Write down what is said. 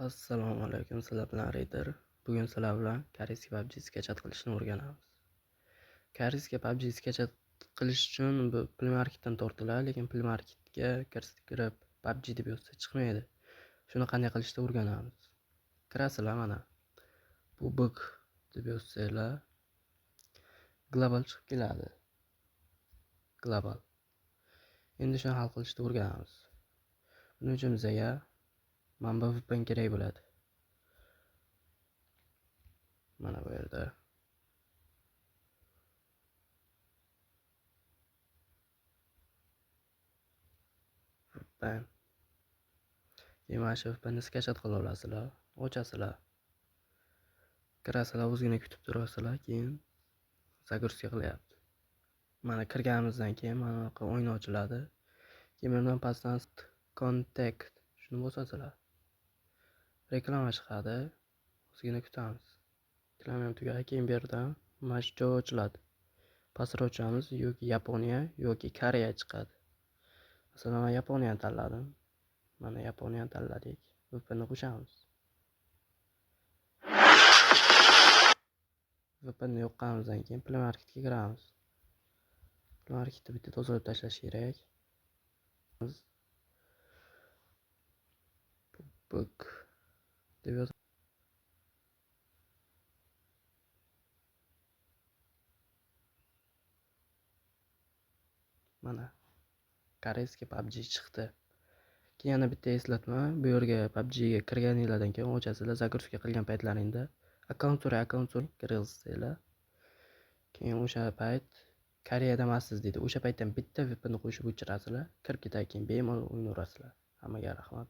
Assalomu alaykum, sizlar bilan Raider. Bugun sizlar bilan koreyskiy PUBG skachat qilishni o'rganamiz. Koreyskiy PUBG skachat qilish uchun bu Play Marketdan tortiladi, lekin Play Marketga kirib PUBG deb yozsa chiqmaydi. Shuni qanday qilishni o'rganamiz. Kirasizlar mana. Bu bug deb yozsanglar global chiqib keladi. Global. Endi shuni hal qilishni o'rganamiz. Buning uchun bizga manba VPN kerak bo'ladi. Mana bu yerda VPN. Mana shu VPNni skachat qila olasizlar, ochasizlar. Kirasizlar, o'zini kutib turasizlar, keyin загрузка qilyapti. Mana kirganimizdan keyin mana bunaqa o'yin ochiladi. Keyin bundan pastdan contact shuni bosasizlar. Reklama chiqadi. O'zini kutamiz. Reklama ham tugadi, keyin bu yerdan mana shu joy ochiladi. Pastroq ochamiz, yoki Yaponiya yoki Koreya chiqadi. Masalan, men Yaponiyani tanladim. Mana Yaponiyani tanladik. VPNni qo'shamiz. VPNni yoqqanimizdan keyin Play Marketga kiramiz. Play Marketni bitta tozalab tashlash kerak. Bug deb yoz. Mana koreyskiy PUBG chiqdi. Keyin yana bitta eslatma, bu yerga PUBG ga kirganingizdan keyin ochasizlar, загрузка qilgan paytlaringda akkaunt so'rang, kirgizsanglar. Keyin o'sha payt Koreyada emassiz deydi. O'sha paytdan bitta VPN qo'shib o'chirasizlar, kirib ketadi, keyin bemalol o'ynaverasizlar. Hammaga rahmat.